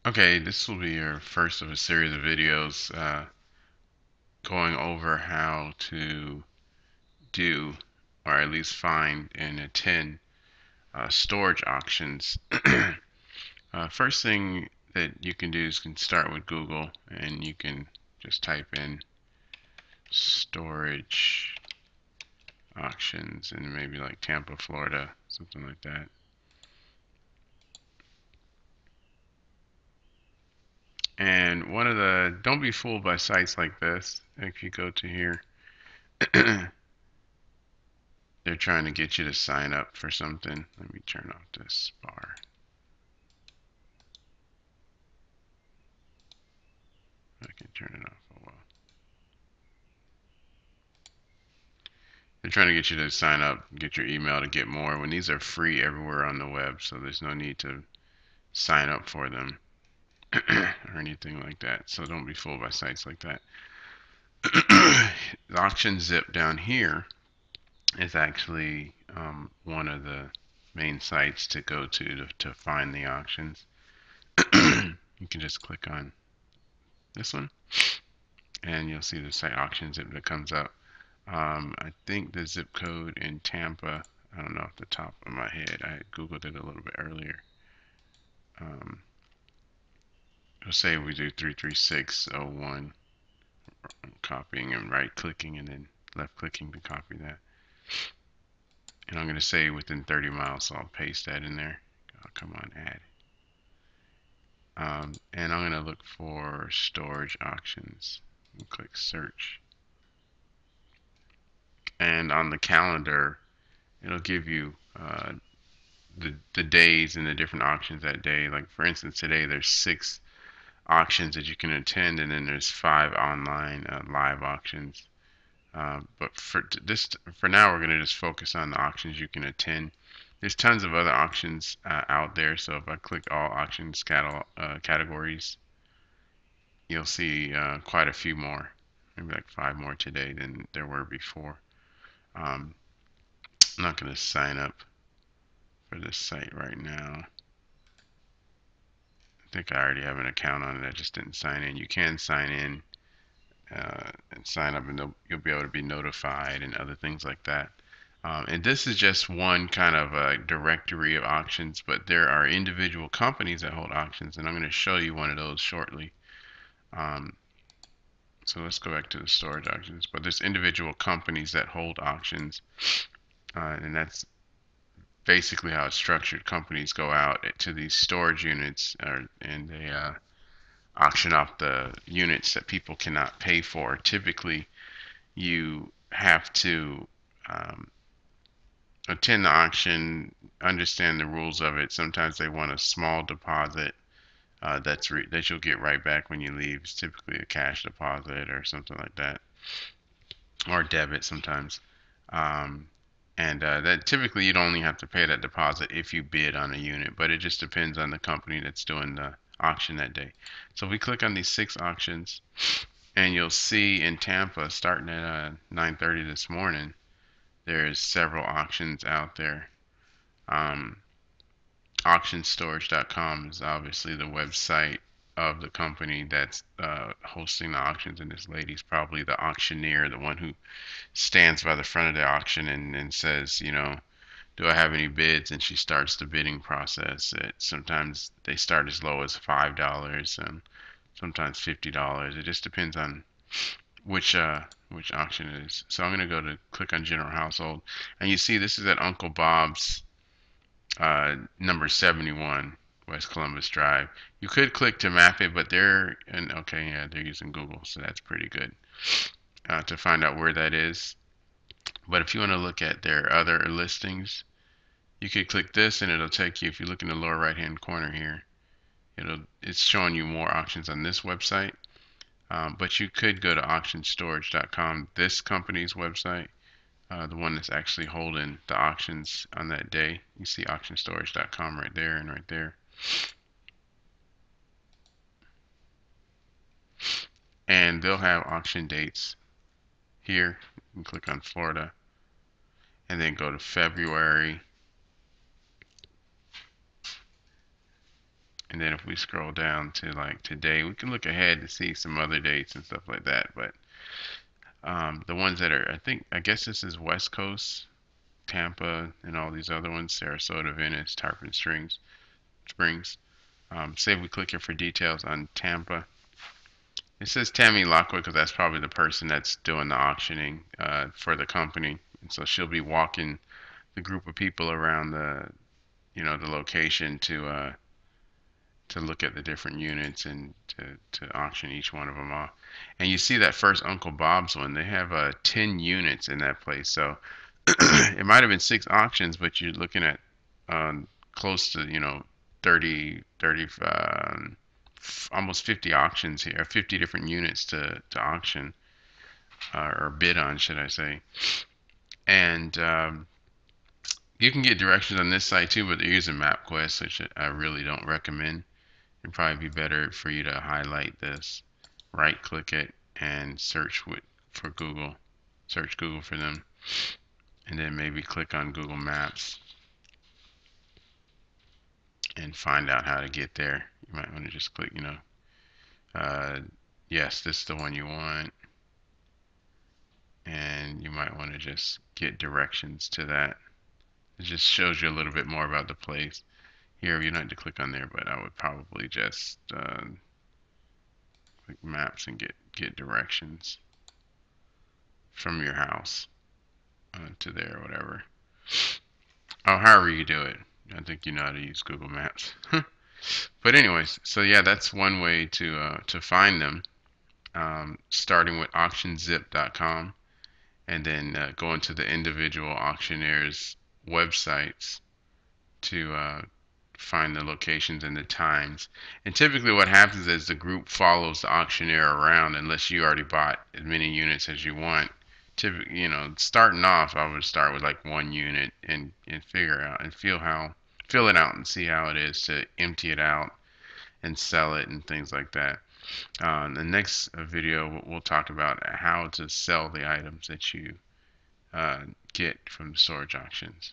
Okay, this will be your first of a series of videos going over how to do, or at least find and attend storage auctions. First thing that you can do is you can start with Google and you can just type in storage auctions and maybe like Tampa, Florida, something like that. And don't be fooled by sites like this. If you go to here, they're trying to get you to sign up for something. Let me turn off this bar. I can turn it off. Oh well. They're trying to get you to sign up, get your email to get more when these are free everywhere on the web, so there's no need to sign up for them or anything like that. So don't be fooled by sites like that. The auction zip down here is actually one of the main sites to go to find the auctions. You can just click on this one and you'll see the site auction zip that comes up. I think the zip code in Tampa, I don't know off the top of my head, I Googled it a little bit earlier. Um, it'll say we do 33601, copying and right clicking and then left clicking to copy that. And I'm going to say within 30 miles, so I'll paste that in there. Oh, come on, add. And I'm going to look for storage auctions and click search. And on the calendar, it'll give you the days and the different auctions that day. Like for instance, today there's 6 auctions that you can attend, and then there's 5 online live auctions. But for now, we're going to just focus on the auctions you can attend. There's tons of other auctions out there. So if I click all auctions categories, you'll see quite a few more, maybe like 5 more today than there were before. I'm not going to sign up for this site right now. I think I already have an account on it. I just didn't sign in. You can sign in and sign up, and you'll be able to be notified and other things like that. And this is just one kind of a directory of auctions, but there are individual companies that hold auctions, and I'm going to show you one of those shortly. Um, so let's go back to the storage auctions. But there's individual companies that hold auctions, and that's basically how it's structured. Companies go out to these storage units, and they auction off the units that people cannot pay for. Typically, you have to attend the auction, understand the rules of it. Sometimes they want a small deposit that you'll get right back when you leave. It's typically a cash deposit or something like that, or debit sometimes. Um, and that typically you'd only have to pay that deposit if you bid on a unit, but it just depends on the company that's doing the auction that day. So if we click on these 6 auctions, and you'll see in Tampa, starting at 9:30 this morning, there's several auctions out there. Um, auctionstorage.com is obviously the website of the company that's hosting the auctions, and this lady's probably the auctioneer, the one who stands by the front of the auction and says, do I have any bids? And she starts the bidding process. Sometimes they start as low as $5 and sometimes $50. It just depends on which auction it is. So I'm going to go to click on General Household, and you see this is at Uncle Bob's, number 71 West Columbus Drive. You could click to map it, but okay, yeah, they're using Google, so that's pretty good to find out where that is. But if you want to look at their other listings, you could click this and it'll take you, if you look in the lower right hand corner here, it's showing you more auctions on this website. But you could go to auctionstorage.com, this company's website, the one that's actually holding the auctions on that day. You see auctionstorage.com right there and right there. And they'll have auction dates here. You can click on Florida and then go to February. And then if we scroll down to like today, we can look ahead to see some other dates and stuff like that. But the ones that are, I guess this is West Coast, Tampa, and all these other ones, Sarasota, Venice, Tarpon Springs. Say we click here for details on Tampa. It says Tammy Lockwood because that's probably the person that's doing the auctioning for the company. And so she'll be walking the group of people around the location to look at the different units and to auction each one of them off. And you see that first Uncle Bob's one, they have 10 units in that place. So it might have been 6 auctions, but you're looking at close to, 30, almost 50 auctions here, 50 different units to auction or bid on, should I say. And you can get directions on this site too, but they're using MapQuest, which I really don't recommend. It'd probably be better for you to highlight this, right click it, and for Google. Search Google for them, and then maybe click on Google Maps and find out how to get there. You might want to just click, yes, this is the one you want, and you might want to just get directions to that. It just shows you a little bit more about the place. Here, you don't have to click on there, but I would probably just click maps and get directions from your house to there or whatever. Oh, however you do it. I think you know how to use Google Maps. But anyways, so yeah, that's one way to find them. Starting with auctionzip.com and then going to the individual auctioneers' websites to find the locations and the times. And typically what happens is the group follows the auctioneer around unless you already bought as many units as you want. Typically, starting off, I would start with like 1 unit and figure out and fill it out and see how it is to empty it out and sell it and things like that. The next video, we'll talk about how to sell the items that you get from the storage auctions.